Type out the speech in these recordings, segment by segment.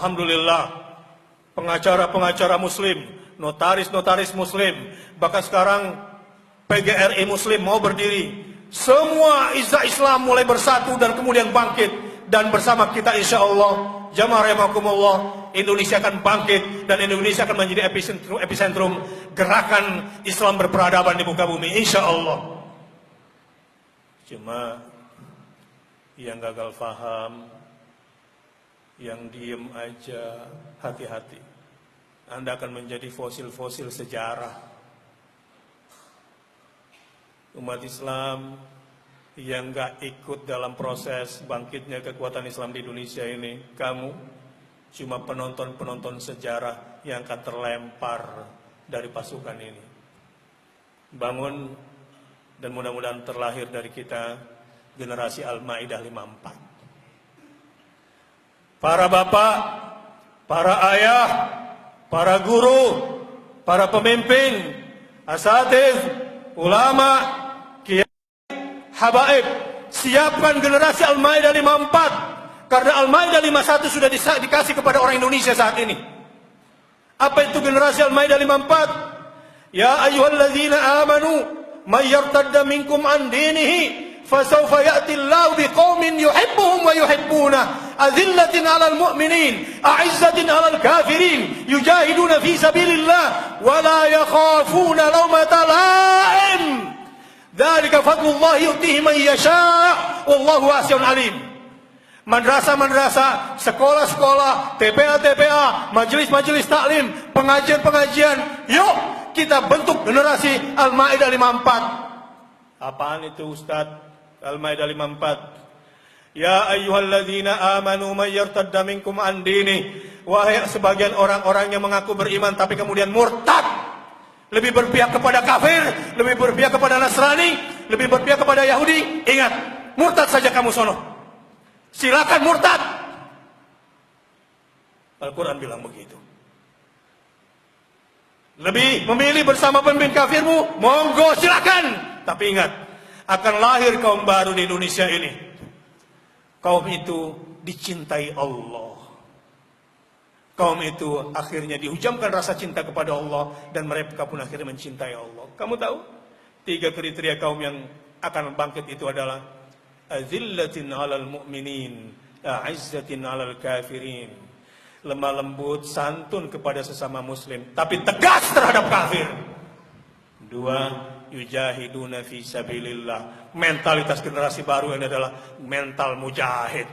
Alhamdulillah, pengacara-pengacara muslim, notaris-notaris muslim, bahkan sekarang PGRI muslim mau berdiri. Semua izzah Islam mulai bersatu dan kemudian bangkit. Dan bersama kita insya Allah, jamaah rahimakumullah, Indonesia akan bangkit dan Indonesia akan menjadi epicentrum gerakan Islam berperadaban di muka bumi insya Allah. Cuma yang gagal faham, yang diem aja, hati-hati. Anda akan menjadi fosil-fosil sejarah. Umat Islam yang gak ikut dalam proses bangkitnya kekuatan Islam di Indonesia ini, kamu cuma penonton-penonton sejarah yang akan terlempar dari pasukan ini. Bangun dan mudah-mudahan terlahir dari kita generasi Al-Maidah 54. Para bapak, para ayah, para guru, para pemimpin, asatidz, ulama, kiai, habaib, siapkan generasi Al-Maidah 54. Karena Al-Maidah 51 sudah dikasih kepada orang Indonesia saat ini. Apa itu generasi Al-Maidah 54? Ya ayyuhalladzina amanu may yartadda minkum an dinihi fasawfa ya'ti Allahu biqaumin yuhibbuhum wa yuhibbunah azillatin 'alal mu'minin a'izzatin 'alal kafirin yujahiduna fi sabilillah wa la yakhafuna lawmata la'im dzalika fadlullahi yu'tihi man yasha' wallahu wasi'un 'alim. Madrasah-madrasah, sekolah-sekolah, TPA-TPA, majelis-majelis taklim, pengajian-pengajian, yuk kita bentuk generasi Al-Maidah 54. Apaan itu Ustaz? Al-Maidah 54. Ya ayyuhalladzina amanu may yartadda minkum an dini. Wahai sebagian orang-orang yang mengaku beriman tapi kemudian murtad, lebih berpihak kepada kafir, lebih berpihak kepada Nasrani, lebih berpihak kepada Yahudi. Ingat, murtad saja kamu sono. Silakan murtad. Al-Quran bilang begitu. Lebih memilih bersama pemimpin kafirmu, monggo silakan. Tapi ingat, akan lahir kaum baru di Indonesia ini. Kaum itu dicintai Allah. Kaum itu akhirnya dihujamkan rasa cinta kepada Allah dan mereka pun akhirnya mencintai Allah. Kamu tahu? 3 kriteria kaum yang akan bangkit itu adalah azillatin 'alal mu'minin, a'izzatin 'alal kafirin. Lemah lembut, santun kepada sesama muslim, tapi tegas terhadap kafir. 2, yujahiduna fi sabilillah. Mentalitas generasi baru ini adalah mental mujahid.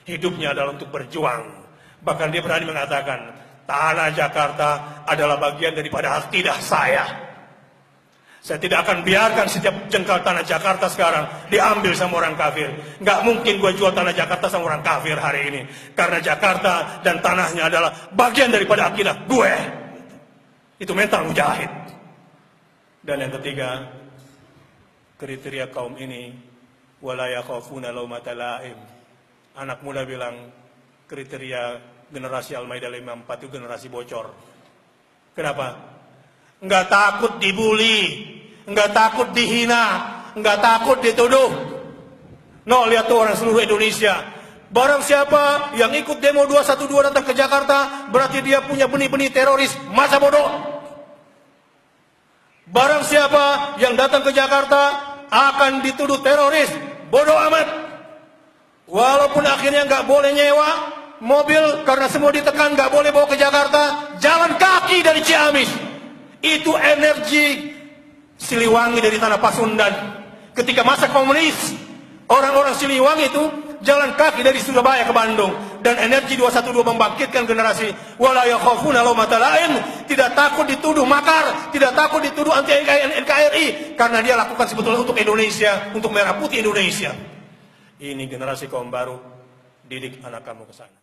Hidupnya adalah untuk berjuang. Bahkan dia berani mengatakan, tanah Jakarta adalah bagian daripada akidah saya. Saya tidak akan biarkan setiap jengkal tanah Jakarta sekarang diambil sama orang kafir. Nggak mungkin gue jual tanah Jakarta sama orang kafir hari ini. Karena Jakarta dan tanahnya adalah bagian daripada akidah gue. Itu mental mujahid. Dan yang ketiga, kriteria kaum ini wala yakhafuna laumata la'im. Anak muda bilang kriteria generasi Al-Maidah 54 itu generasi bocor. Kenapa? Enggak takut dibully, enggak takut dihina, enggak takut dituduh. No, lihat tuh orang seluruh Indonesia. Barang siapa yang ikut demo 212 datang ke Jakarta, berarti dia punya benih-benih teroris. Masa bodoh? Barang siapa yang datang ke Jakarta akan dituduh teroris. Bodoh amat. Walaupun akhirnya nggak boleh nyewa mobil karena semua ditekan, nggak boleh bawa ke Jakarta, jalan kaki dari Ciamis. Itu energi Siliwangi dari tanah Pasundan. Ketika masa komunis, orang-orang Siliwangi itu jalan kaki dari Surabaya ke Bandung. Dan energi 212 membangkitkan generasi wala yakhafuna laumata la'im, tidak takut dituduh makar, tidak takut dituduh anti NKRI, karena dia lakukan sebetulnya untuk Indonesia, untuk merah putih Indonesia. Ini generasi kaum baru, didik anak kamu ke sana.